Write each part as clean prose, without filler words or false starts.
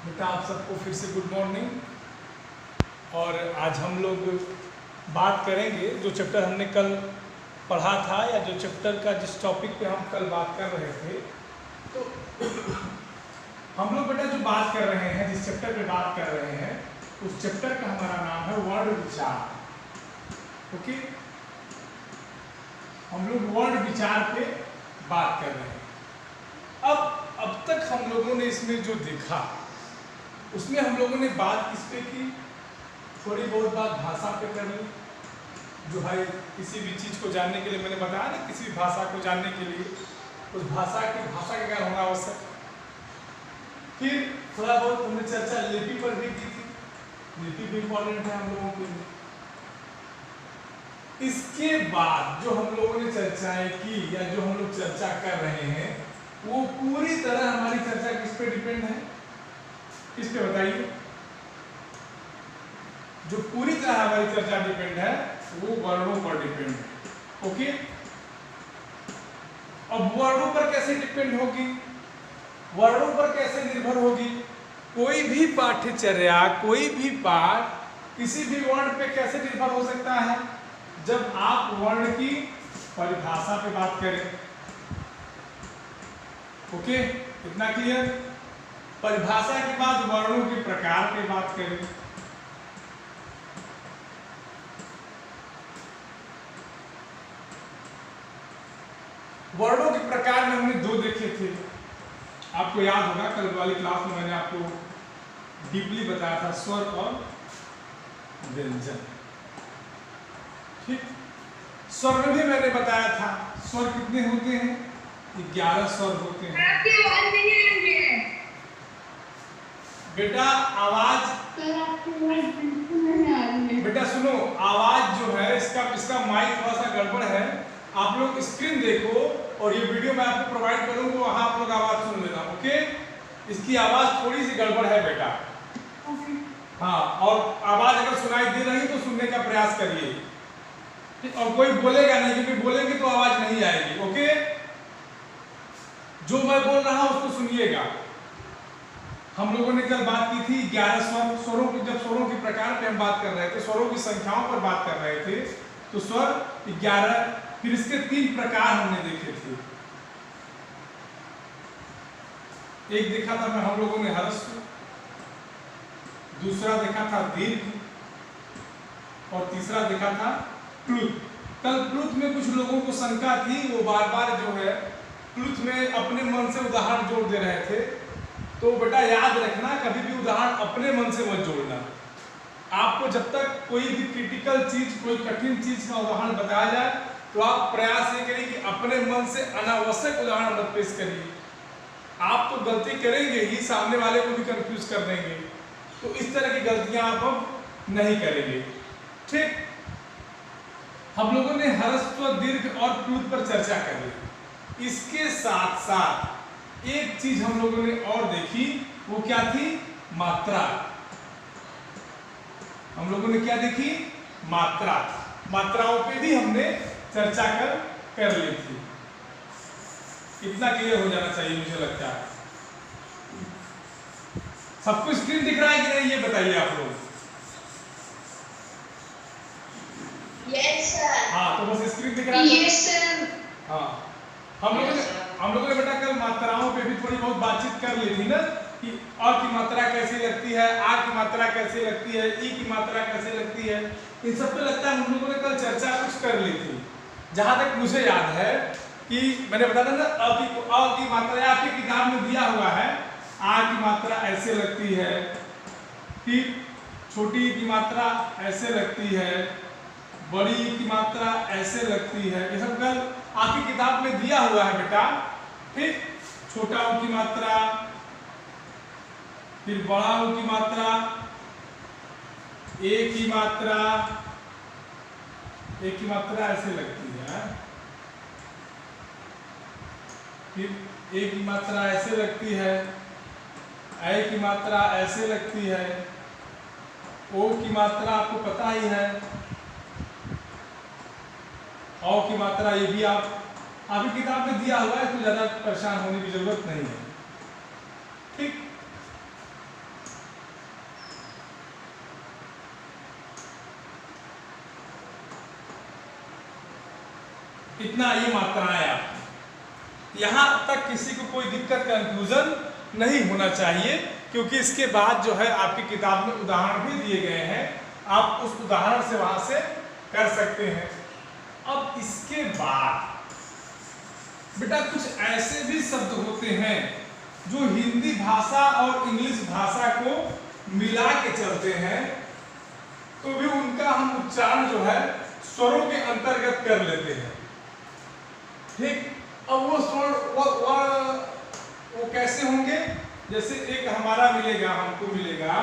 बेटा आप सबको फिर से गुड मॉर्निंग। और आज हम लोग बात करेंगे जो चैप्टर हमने कल पढ़ा था, या जो चैप्टर का जिस टॉपिक पे हम कल बात कर रहे थे। तो हम लोग बेटा जो बात कर रहे हैं, जिस चैप्टर पे बात कर रहे हैं, उस चैप्टर का हमारा नाम है वर्ड विचार। ओके, हम लोग वर्ड विचार पे बात कर रहे हैं। अब तक हम लोगों ने इसमें जो देखा, उसमें हम लोगों ने बात किस पे की, थोड़ी बहुत बात भाषा पे कर ली। जो है किसी भी चीज़ को जानने के लिए, मैंने बताया ना, किसी भी भाषा को जानने के लिए उस भाषा का ज्ञान होना आवश्यक। फिर थोड़ा बहुत हमने चर्चा लिपि पर भी की थी। लिपि भी इम्पोर्टेंट है हम लोगों के लिए। इसके बाद जो हम लोगों ने चर्चाएं की, या जो हम लोग चर्चा कर रहे हैं, वो पूरी तरह हमारी चर्चा किस पे डिपेंड है, किस पे बताइए? जो पूरी तरह हमारी चर्चा डिपेंड है वो वर्णों पर डिपेंड है। ओके, अब वर्णों पर कैसे डिपेंड होगी, वर्णों पर कैसे निर्भर होगी? कोई भी पाठ्यचर्या, कोई भी पाठ किसी भी वर्ण पे कैसे निर्भर हो सकता है? जब आप वर्ण की परिभाषा पे बात करें। ओके, इतना क्लियर? परिभाषा के बाद वर्णों के प्रकार पे बात करें। वर्णों के प्रकार में हमने दो देखे थे। आपको याद होगा कल वाली क्लास में मैंने आपको डीपली बताया था, स्वर और व्यंजन। ठीक, स्वर में भी मैंने बताया था स्वर कितने होते हैं, 11 स्वर होते हैं। बेटा आवाज, बेटा सुनो, आवाज जो है इसका माइक थोड़ा सा गड़बड़ है। आप लोग स्क्रीन देखो और ये वीडियो मैं आपको प्रोवाइड करूंगा, वहां आप लोग आवाज सुन लेना। ओके, इसकी आवाज थोड़ी सी गड़बड़ है बेटा। हाँ, और आवाज अगर सुनाई दे रही तो सुनने का प्रयास करिए, और कोई बोलेगा नहीं, क्योंकि बोलेंगे तो आवाज नहीं आएगी। ओके, जो मैं बोल रहा हूं उसको सुनिएगा। हम लोगों ने कल बात की थी 11 स्वरों की, जब स्वरों के प्रकार पे हम बात कर रहे थे, स्वरों की संख्याओं पर बात कर रहे थे, तो स्वर 11, फिर इसके 3 प्रकार हमने देखे थे। एक देखा था हम लोगों ने ह्रस्व, दूसरा देखा था दीर्घ, और तीसरा देखा था प्लुत। कल प्लुत में कुछ लोगों को शंका थी, वो बार बार जो है प्लुत में अपने मन से उदाहरण जोड़ दे रहे थे। तो बेटा याद रखना, कभी भी उदाहरण अपने मन से मत जोड़ना। आपको जब तक कोई भी क्रिटिकल चीज, कोई कठिन चीज का उदाहरण बताया जाए, तो आप प्रयास ये करिए कि अपने मन से अनावश्यक उदाहरण मत पेश करिए। आप तो गलती करेंगे ही, सामने वाले को भी कंफ्यूज कर देंगे। तो इस तरह की गलतियां आप अब नहीं करेंगे। ठीक, हम लोगों ने ह्रस्व, दीर्घ और प्लुत पर चर्चा कर ली। इसके साथ साथ एक चीज हम लोगों ने और देखी, वो क्या थी? मात्रा। हम लोगों ने क्या देखी? मात्रा। मात्राओं पे भी हमने चर्चा कर ली थी। इतना क्लियर हो जाना चाहिए मुझे लगता है। सबको स्क्रीन दिख रहा है कि नहीं, ये बताइए आप लोग। Yes sir. हाँ, तो बस स्क्रीन दिख रहा है। Yes sir. हाँ, हम लोगों ने बेटा कल मात्राओं पे भी थोड़ी बहुत बातचीत कर ली थी ना, कि अ की मात्रा कैसे लगती है, आ की मात्रा कैसे लगती है, ई की मात्रा कैसे लगती है। इन सब पे लगता है हम लोगों ने कल चर्चा कुछ कर ली थी। जहां तक मुझे याद है कि मैंने बताया था ना, अ की मात्रा आपकी किताब में दिया हुआ है। आ की मात्रा ऐसे लगती है, फिर छोटी की मात्रा ऐसे लगती है, बड़ी की मात्रा ऐसे लगती है। ये सब कल आपकी किताब में दिया हुआ है बेटा। फिर छोटा ऊ की मात्रा, फिर बड़ा ऊ की मात्रा, ए की मात्रा, ए की मात्रा ऐसे लगती है, फिर ए की मात्रा ऐसे लगती है, ए की मात्रा ऐसे लगती है, ओ की मात्रा आपको पता ही है, औ की मात्रा ये भी आपकी किताब में दिया हुआ है, तो ज्यादा परेशान होने की जरूरत नहीं है। ठीक, इतना ये मात्राएं आप, यहां तक किसी को कोई दिक्कत कंफ्यूजन नहीं होना चाहिए, क्योंकि इसके बाद जो है आपकी किताब में उदाहरण भी दिए गए हैं, आप उस उदाहरण से वहां से कर सकते हैं। अब इसके बाद बेटा कुछ ऐसे भी शब्द होते हैं जो हिंदी भाषा और इंग्लिश भाषा को मिला के चलते हैं, तो भी उनका हम उच्चारण जो है स्वरों के अंतर्गत कर लेते हैं। ठीक, अब वो स्वर वो कैसे होंगे? जैसे एक हमारा मिलेगा, हमको मिलेगा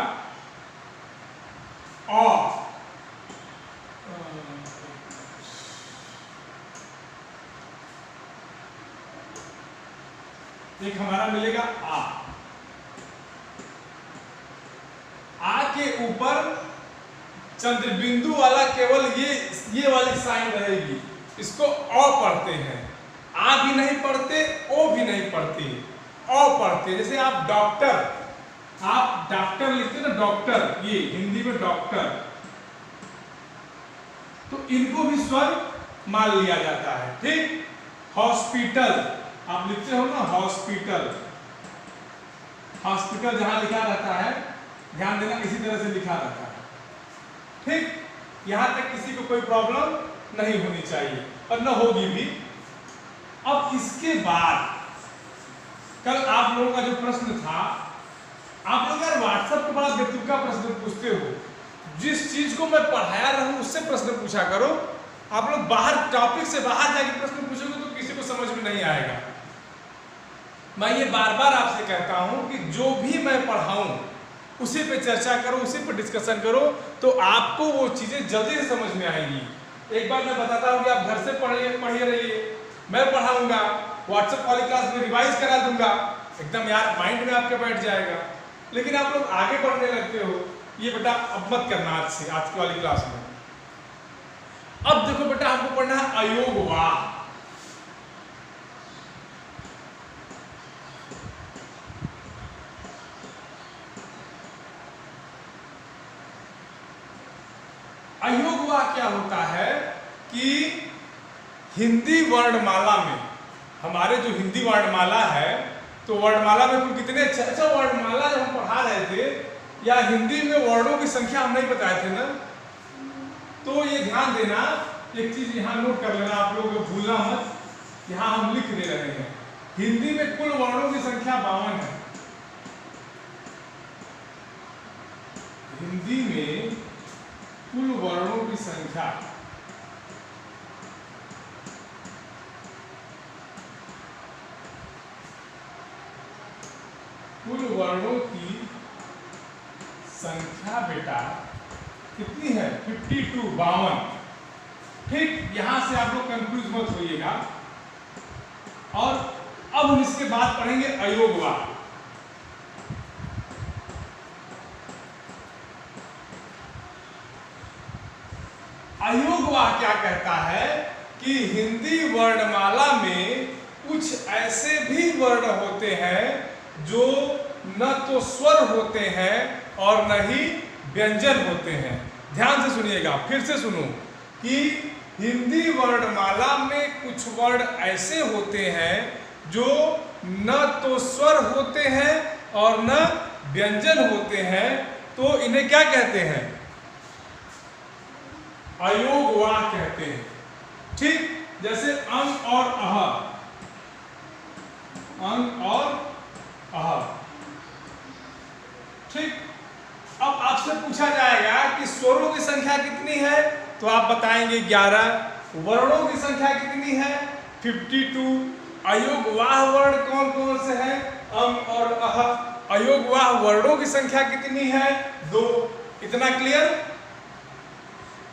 अ, एक हमारा मिलेगा आ के ऊपर चंद्रबिंदु वाला केवल ये वाली साइन रहेगी, इसको अ पढ़ते हैं। आ भी नहीं पढ़ते, ओ भी नहीं पढ़ते, अ पढ़ते। जैसे आप डॉक्टर लिखते ना, डॉक्टर, ये हिंदी में डॉक्टर, तो इनको भी स्वर मान लिया जाता है। ठीक, हॉस्पिटल आप लिखते हो ना, हॉस्पिटल, हॉस्पिटल जहां लिखा रहता है, ध्यान देना इसी तरह से लिखा रहता है। ठीक, यहां तक किसी को कोई प्रॉब्लम नहीं होनी चाहिए और न होगी भी। अब इसके बाद कल आप लोगों का जो प्रश्न था, आप लोग यार व्हाट्सएप पे बड़ा बेतुका प्रश्न पूछते हो, जिस चीज को मैं पढ़ाया रहूं उससे प्रश्न पूछा करो। आप लोग बाहर टॉपिक से बाहर जाके प्रश्न पूछोगे तो किसी को समझ में नहीं आएगा। मैं ये बार बार आपसे कहता हूं कि जो भी मैं पढ़ाऊं उसी पे चर्चा करो, उसी पे डिस्कशन करो, तो आपको वो चीजें जल्दी से समझ में आएंगी। एक बार मैं बताता हूं कि आप घर से पढ़िए रहिए, मैं पढ़ाऊंगा, व्हाट्सएप वाली क्लास में रिवाइज करा दूंगा, एकदम यार माइंड में आपके बैठ जाएगा। लेकिन आप लोग आगे बढ़ने लगते हो, ये बेटा अब मत करना आज से, आज की वाली क्लास में। अब देखो बेटा, हमको पढ़ना है अयोगवाह। अयोगवाह क्या होता है कि हिंदी वर्णमाला में, हमारे जो हिंदी वर्णमाला है, तो वर्णमाला में कुल कितने अच्छा वर्णमाला जब हम पढ़ा रहे थे, या हिंदी में वर्णों की संख्या हम नहीं बताए थे ना, तो ये ध्यान देना, एक चीज यहाँ नोट कर लेना, आप लोग भूलना मत, यहाँ हम लिख दे रहे हैं, हिंदी में कुल वर्णों की संख्या 52 है। हिंदी में कुल वर्णों की संख्या बेटा कितनी है? 52, 52। ठीक, यहां से आप लोग कंफ्यूज मत होइएगा। और अब हम इसके बाद पढ़ेंगे अयोगवाह। अयोगवाह क्या कहता है कि हिंदी वर्णमाला में कुछ ऐसे भी वर्ण होते हैं जो न तो स्वर होते हैं और न ही व्यंजन होते हैं। ध्यान से सुनिएगा, फिर से सुनो कि हिंदी वर्णमाला में कुछ वर्ण ऐसे होते हैं जो न तो स्वर होते हैं और न व्यंजन होते हैं, तो इन्हें क्या कहते हैं? अयोगवाह कहते हैं। ठीक, जैसे अंग और अह, अंग और अह। ठीक, अब आपसे पूछा जाएगा कि स्वरों की संख्या कितनी है, तो आप बताएंगे 11। वर्णों की संख्या कितनी है? 52। अयोगवाह वर्ण कौन कौन से हैं? अंग और अह। अयोगवाह वर्णों की संख्या कितनी है? 2। इतना क्लियर?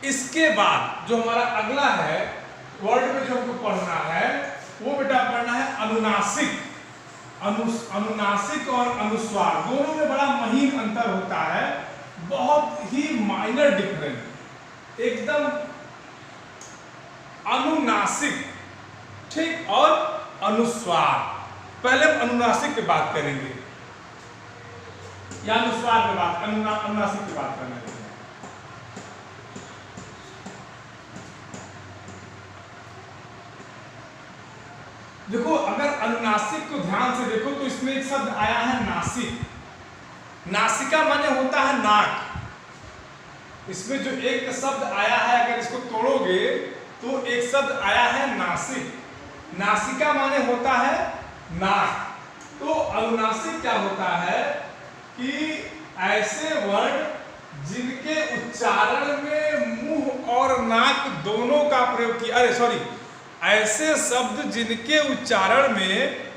इसके बाद जो हमारा अगला है वर्ड में जो हमको पढ़ना है, वो बेटा पढ़ना है अनुनासिक। अनुनासिक और अनुस्वार दोनों में बड़ा महीन अंतर होता है, बहुत ही माइनर डिफरेंस, एकदम। अनुनासिक, ठीक, और अनुस्वार। पहले हम अनुनासिक पे बात करेंगे या अनुस्वार पे बात, अनुनासिक पे बात करना है। देखो अगर अनुनासिक को ध्यान से देखो तो इसमें एक शब्द आया है नासिक। नासिका माने होता है नाक। इसमें जो एक शब्द आया है अगर इसको तोड़ोगे तो एक शब्द आया है नासिक। नासिका माने होता है नाक। तो अनुनासिक क्या होता है कि ऐसे वर्ण जिनके उच्चारण में मुंह और नाक दोनों का प्रयोग किया, अरे सॉरी, ऐसे शब्द जिनके उच्चारण में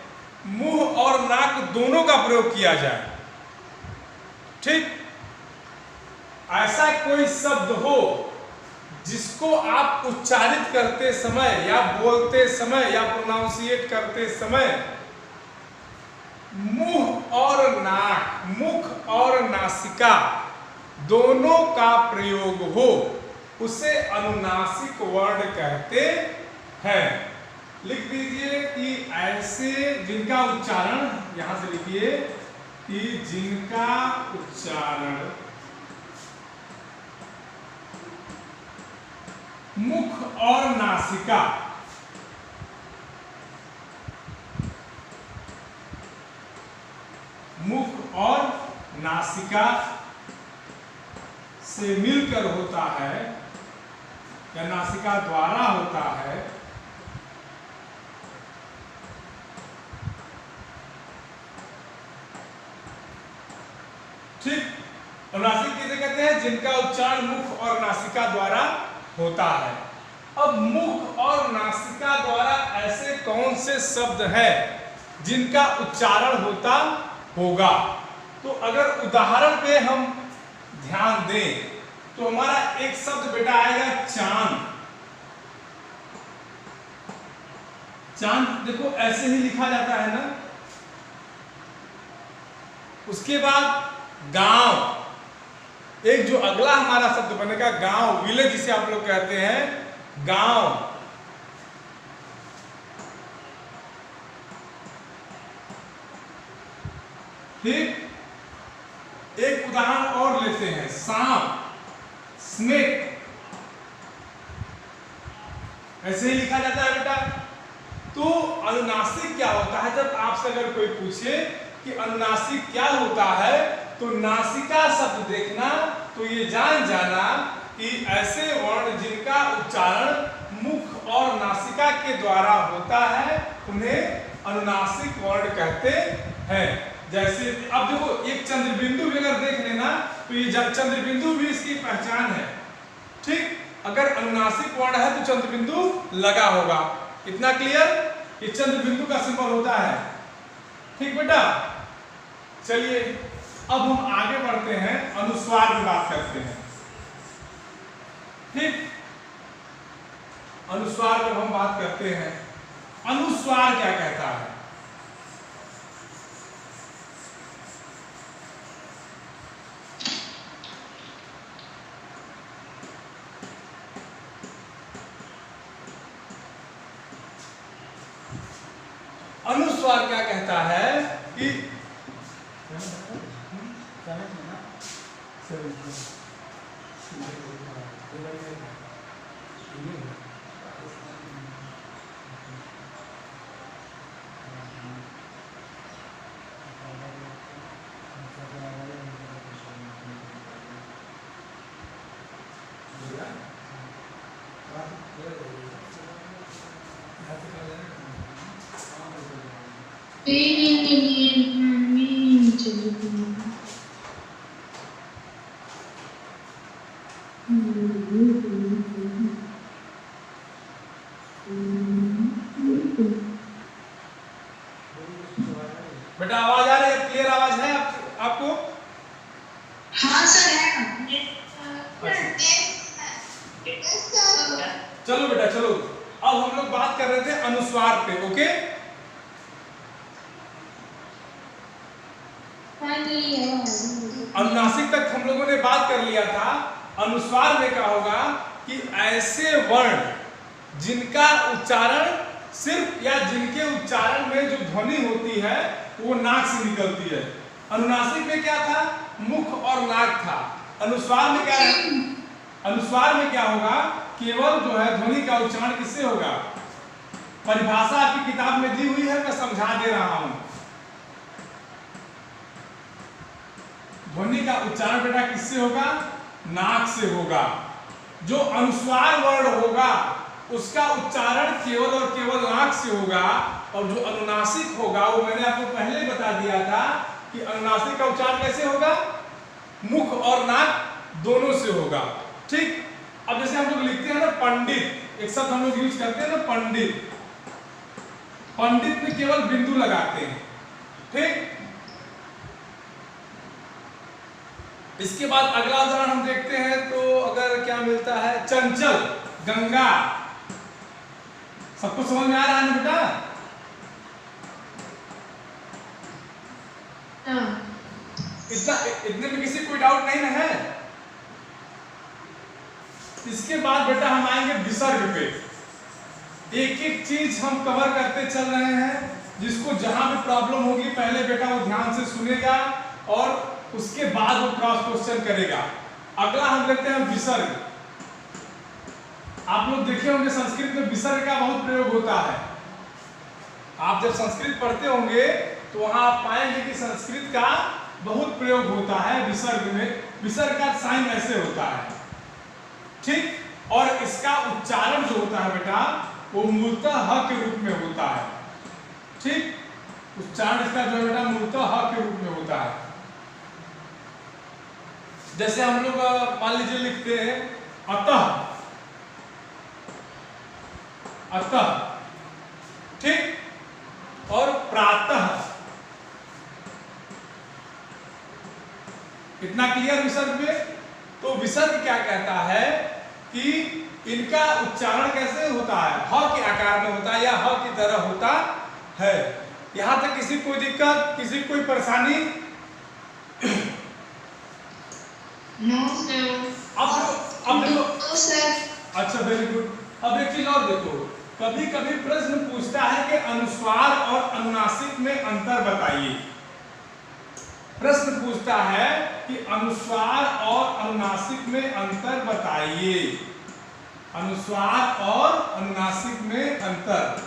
मुंह और नाक दोनों का प्रयोग किया जाए। ठीक, ऐसा कोई शब्द हो जिसको आप उच्चारित करते समय या बोलते समय या प्रोनाउंसिएट करते समय मुंह और नाक, मुख और नासिका दोनों का प्रयोग हो, उसे अनुनासिक वर्ण कहते हैं। लिख दीजिए कि ऐसे जिनका उच्चारण, यहां से लिखिए कि जिनका उच्चारण मुख और नासिका मुख और नासिका से मिलकर होता है या नासिका द्वारा होता है, ठीक। अनुनासिक किसे कहते हैं? जिनका उच्चारण मुख और नासिका द्वारा होता है। अब मुख और नासिका द्वारा ऐसे कौन से शब्द हैं जिनका उच्चारण होता होगा? तो अगर उदाहरण पे हम ध्यान दें तो हमारा एक शब्द बेटा आएगा चांद। चांद देखो ऐसे ही लिखा जाता है ना। उसके बाद गांव, एक जो अगला हमारा शब्द बनेगा गांव, विलेज जिसे आप लोग कहते हैं, गांव। ठीक, एक उदाहरण और लेते हैं, सांप, स्नेक, ऐसे ही लिखा जाता है बेटा। तो अनुनासिक क्या होता है? जब आपसे अगर कोई पूछे कि अनुनासिक क्या होता है तो नासिका शब्द देखना, तो ये जान जाना कि ऐसे वर्ण जिनका उच्चारण मुख और नासिका के द्वारा होता है उन्हें अनुनासिक वर्ण कहते हैं। जैसे अब देखो एक चंद्र बिंदु भी अगर देख लेना तो ये चंद्र बिंदु भी इसकी पहचान है। ठीक, अगर अनुनासिक वर्ण है तो चंद्र बिंदु लगा होगा। इतना क्लियर? ये चंद्र बिंदु का सिंबल होता है। ठीक बेटा, चलिए अब हम आगे बढ़ते हैं, अनुस्वार की बात करते हैं। ठीक, अनुस्वार जब हम बात करते हैं, अनुस्वार क्या कहता है? अनुस्वार क्या कहता है कि बेटा आवाज आ रही है? क्लियर आवाज है आपको? हाँ सर है। चलो बेटा चलो, अब हम लोग बात कर रहे थे अनुस्वार पे। ओके, अनुनासिक तक हम लोगों ने बात कर लिया था। अनुस्वार में क्या होगा कि ऐसे वर्ण जिनका उच्चारण सिर्फ या जिनके उच्चारण में जो ध्वनि होती है वो नाक से निकलती है। अनुनासिक में क्या था? मुख और नाक था। अनुस्वार में क्या है? अनुस्वार में क्या होगा? केवल जो है ध्वनि का उच्चारण किससे होगा? परिभाषा आपकी किताब में दी हुई है, मैं समझा दे रहा हूं। ध्वनि का उच्चारण बेटा किससे होगा? नाक से होगा। जो अनुस्वार वर्ण होगा उसका उच्चारण केवल और केवल नाक से होगा, और जो अनुनासिक होगा वो मैंने आपको पहले बता दिया था कि अनुनासिक का उच्चारण कैसे होगा? मुख और नाक दोनों से होगा। ठीक। अब जैसे हम लोग लिखते हैं ना पंडित, एक शब्द हम लोग यूज करते हैं ना पंडित, पंडित में केवल बिंदु लगाते हैं। ठीक। इसके बाद अगला उदाहरण हम देखते हैं, तो अगर क्या मिलता है, चंचल, गंगा। सबको समझ में आ रहा है ना बेटा? इतने में किसी कोई डाउट नहीं ना है? इसके बाद बेटा हम आएंगे विसर्ग पे। एक एक चीज हम कवर करते चल रहे हैं, जिसको जहां भी प्रॉब्लम होगी पहले बेटा वो ध्यान से सुनेगा और उसके बाद वो क्रॉस क्वेश्चन करेगा। अगला हम देखते हैं विसर्ग। आप लोग देखे होंगे संस्कृत में विसर्ग का बहुत प्रयोग होता है। आप जब संस्कृत पढ़ते होंगे तो वहां आप पाएंगे कि संस्कृत का बहुत प्रयोग होता है विसर्ग में। विसर्ग का साइन ऐसे होता है। ठीक। और इसका उच्चारण जो होता है बेटा वो मूलतः ह के रूप में होता है। ठीक। उच्चारण इसका जो है बेटा मूलतः ह के रूप में होता है। जैसे हम लोग मान लीजिए लिखते हैं अतः, अतः। ठीक। और प्रातः। इतना क्लियर विसर्ग में? तो विसर्ग क्या कहता है कि इनका उच्चारण कैसे होता है? ह के आकार में होता है या ह की तरह होता है। यहां तक किसी कोई दिक्कत, किसी कोई परेशानी? No sir. अब देखो। No sir. अच्छा, वेरी गुड। अब एक चीज और देखो, कभी कभी प्रश्न पूछता है कि अनुस्वार और अनुनासिक में अंतर बताइए। प्रश्न पूछता है कि अनुस्वार और अनुनासिक में अंतर बताइए। अनुस्वार और अनुनासिक में अंतर।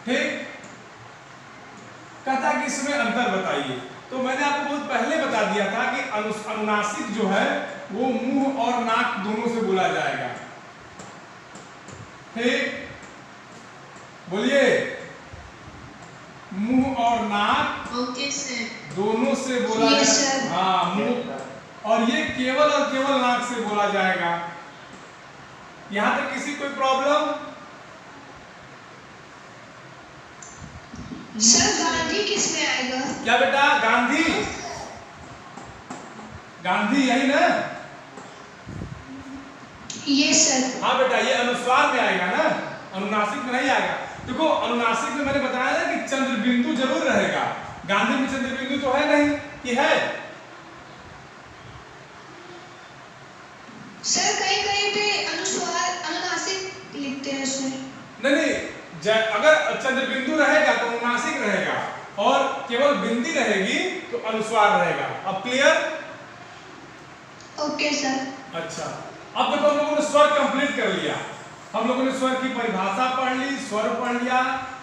ठीक। कहता कि इसमें अंतर बताइए। तो मैंने आपको बहुत पहले बता दिया था कि अनुनासिक जो है वो मुंह और नाक दोनों से बोला जाएगा। ठीक। बोलिए। मुंह और नाक ओके सर। दोनों से बोला जाएगा। हाँ, मुंह, और ये केवल और केवल नाक से बोला जाएगा। यहां तक किसी कोई प्रॉब्लम? सर गांधी किस में आएगा? क्या बेटा? गांधी, गांधी यही ना? ये सर। हाँ बेटा, ये अनुस्वार में आएगा ना, अनुनासिक में नहीं आएगा। देखो अनुनासिक में मैंने बताया ना कि चंद्र बिंदु जरूर रहेगा। गांधी में चंद्र बिंदु तो है नहीं कि है? सर कहीं कहीं पे अनुस्वार अनुनासिक लिखते हैं सर। नहीं, अगर चंद्र बिंदु रहेगा तो अनुनासिक रहेगा, और केवल बिंदी रहेगी तो अनुस्वार रहेगा। अब क्लियर? Okay sir. अच्छा, अब देखो हम लोगों ने स्वर कंप्लीट कर लिया। हम लोगों ने स्वर की परिभाषा पढ़ ली, स्वर पढ़ लिया,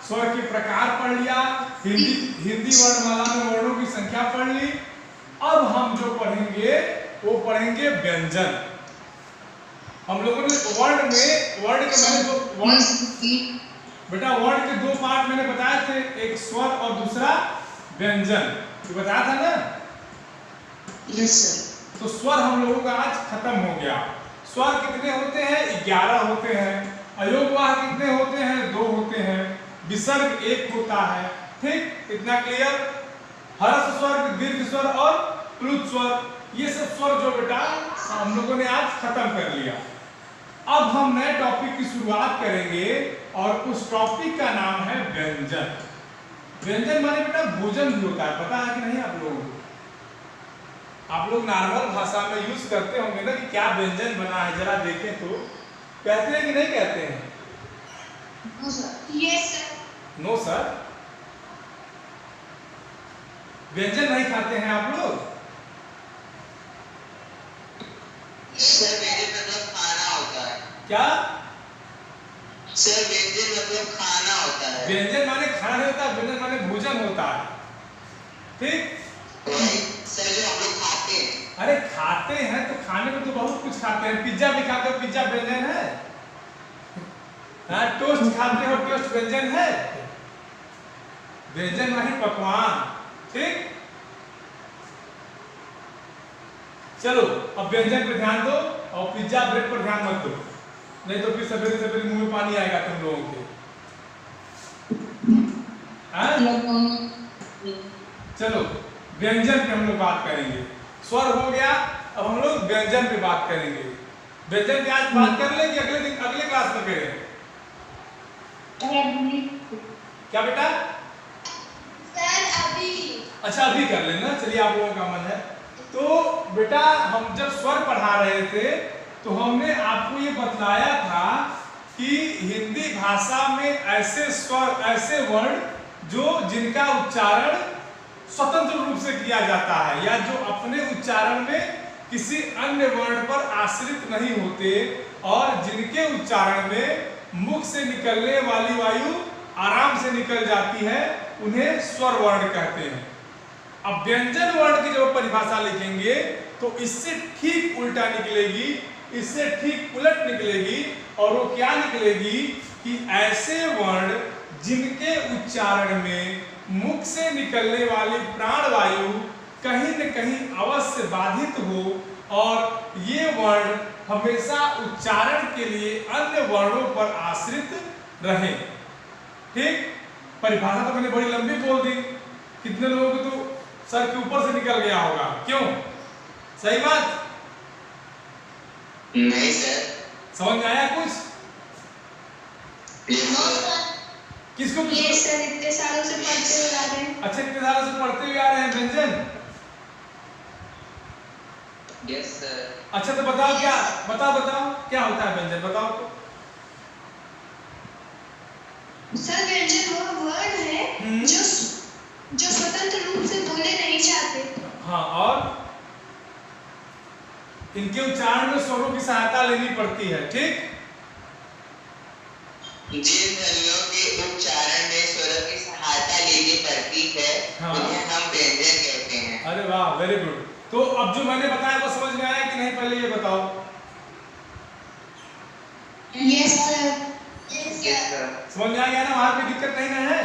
स्वर के प्रकार पढ़ लिया, हिंदी वर्णमाला में वर्णों की संख्या पढ़ ली। अब हम जो पढ़ेंगे वो पढ़ेंगे व्यंजन। हम लोगों ने वर्ण के मैंने जो वर्ण बेटा, वर्ण के दो पार्ट मैंने बताए थे, एक स्वर और दूसरा व्यंजन, ये बताया था ना? Yes sir. तो स्वर हम लोगों का आज खत्म हो गया। स्वर कितने होते हैं? 11 होते हैं। अयोगवाह कितने होते हैं? 2 होते हैं। विसर्ग 1 होता है। ठीक। इतना क्लियर? हर्ष स्वर, दीर्घ स्वर और प्लुत स्वर, ये सब स्वर जो बेटा हम लोगों ने आज खत्म कर लिया। अब हम नए टॉपिक की शुरुआत करेंगे और उस टॉपिक का नाम है व्यंजन। व्यंजन माने बेटा भोजन भी होता है, पता है कि नहीं आप लोगों को? आप लोग नॉर्मल भाषा में यूज करते होंगे ना कि क्या व्यंजन बना है, जरा देखें तो। कहते हैं कि नहीं कहते हैं? No sir. Yes sir. No sir, व्यंजन नहीं खाते हैं आप लोग? सर मेरे मतलब खाना होता है। क्या? सर व्यंजन मतलब खाना होता है। व्यंजन माने खाना नहीं होता, व्यंजन माने भोजन होता है। ठीक, वही सर जो हम लोग खाते हैं। अरे खाते हैं तो खाने में तो बहुत कुछ खाते हैं, पिज्जा भी खाते हो, पिज्जा व्यंजन है। हाँ, टोस्ट खाते हो, टोस्ट व्यंजन है। व्यंजन माने पकवान। ठीक, चलो अब व्यंजन पे ध्यान दो और पिज्जा ब्रेड पर ध्यान मत दो, नहीं तो फिर सवेरे सवेरे मुंह में पानी आएगा तुम लोगों के। हाँ? चलो व्यंजन पे हम लोग बात करेंगे। स्वर हो गया, अब हम लोग व्यंजन पे बात करेंगे। व्यंजन पे आज बात कर ले कि अगले दिन अगले क्लास में करें? क्या बेटा? सर अभी। अच्छा अभी कर लेना, चलिए आप लोगों का मन है तो। बेटा हम जब स्वर पढ़ा रहे थे तो हमने आपको ये बतलाया था कि हिंदी भाषा में ऐसे स्वर, ऐसे वर्ण जो जिनका उच्चारण स्वतंत्र रूप से किया जाता है या जो अपने उच्चारण में किसी अन्य वर्ण पर आश्रित नहीं होते और जिनके उच्चारण में मुख से निकलने वाली वायु आराम से निकल जाती है, उन्हें स्वर वर्ण कहते हैं। अब व्यंजन वर्ण की जब परिभाषा लिखेंगे तो इससे ठीक उल्टा निकलेगी, इससे ठीक उलट निकलेगी। और वो क्या निकलेगी कि ऐसे वर्ण जिनके उच्चारण में मुख से निकलने वाली प्राणवायु कहीं न कहीं अवश्य बाधित हो और ये वर्ण हमेशा उच्चारण के लिए अन्य वर्णों पर आश्रित रहे। ठीक, परिभाषा तो मैंने बड़ी लंबी बोल दी, कितने लोगों को तो सर के ऊपर से निकल गया होगा। क्यों? सही बात नहीं सर। समझ में आया कुछ? किसको? ये सर इतने सालों से पढ़ते हुए आ रहे हैं। अच्छा, इतने सालों से पढ़ते हुए आ रहे हैं व्यंजन। Yes sir. अच्छा तो बताओ क्या, बताओ क्या होता है व्यंजन, बताओ तो। सर व्यंजन वो वर्ड है जो स्वतंत्र रूप से बोले नहीं जाते। हाँ, और इनके उच्चारण में स्वरों की सहायता लेनी पड़ती है। ठीक, जिन ध्वनियों के उच्चारण में स्वरों की सहायता लेनी पड़ती है, हाँ, उन्हें हम व्यंजन कहते हैं। अरे वाह, वेरी गुड। तो अब जो मैंने बताया वो समझ में आया कि नहीं, पहले ये बताओ। Yes sir. Yes sir. समझ में आ गया ना, वहां पे दिक्कत नहीं ना है।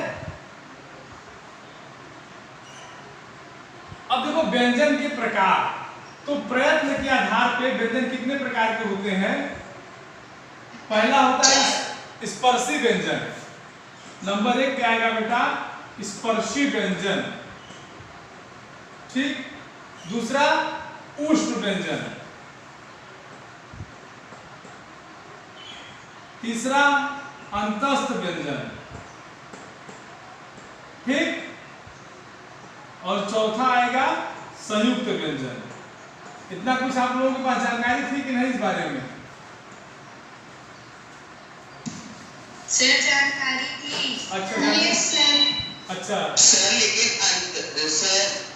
अब देखो व्यंजन के प्रकार, तो प्रयत्न के आधार पे व्यंजन कितने प्रकार के होते हैं? पहला होता है स्पर्शी व्यंजन। नंबर 1 क्या आएगा बेटा? स्पर्शी व्यंजन। ठीक, दूसरा उष्ण व्यंजन, तीसरा अंतस्थ व्यंजन। ठीक, और चौथा आएगा संयुक्त व्यंजन। इतना कुछ आप लोगों के पास जानकारी थी कि नहीं इस बारे में? सर जानकारी थी। अच्छा, यस सर। अच्छा सर लेकिन सर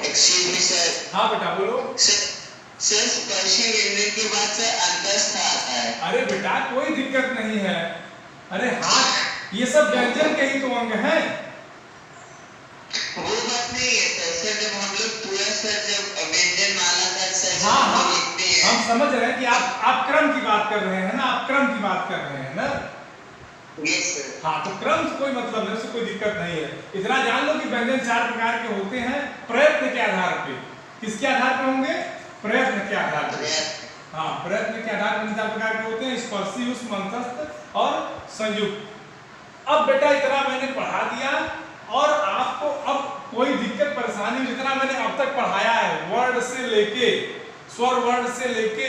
एक्सक्यूज मी सर। हाँ बेटा बोलो। सर स्पर्शी व्यंजन के बाद सर अंतस्थ आता है। अरे बेटा कोई दिक्कत नहीं है। अरे हाँ, ये सब व्यंजन के ही तो अंग हैं। वो बात नहीं है सर। सर जब हम लोग पूरा सर जब व्यंजन माला का सर हाँ हाँ, लिखते हैं, हम समझ रहे हैं कि आप क्रम की बात कर रहे हैं ना, आप क्रम की बात कर रहे हैं ना। Yes sir. हाँ, तो क्रम से कोई मतलब नहीं, उससे कोई दिक्कत नहीं है। इतना जान लो कि व्यंजन 4 प्रकार के होते हैं प्रयत्न के आधार पे। किसके आधार पे होंगे? प्रयत्न के आधार पे। हाँ, प्रयत्न के आधार पर 4 प्रकार के होते हैं, स्पर्शी, उष्ण, अंतस्थ और संयुक्त। अब बेटा इतना मैंने पढ़ा दिया और आपको अब कोई दिक्कत परेशानी, जितना मैंने अब तक पढ़ाया है वर्ड से लेके, स्वर वर्ण से लेके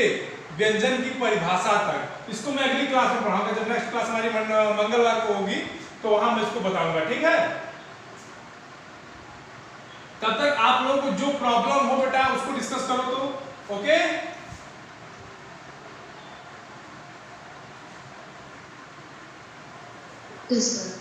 व्यंजन की परिभाषा तक, इसको मैं अगली क्लास में पढ़ाऊंगा। जब नेक्स्ट क्लास हमारी मंगलवार को होगी तो वहां मैं इसको बताऊंगा। ठीक है, तब तक आप लोगों को जो प्रॉब्लम हो बेटा उसको डिस्कस करो तो। Okay, yes sir.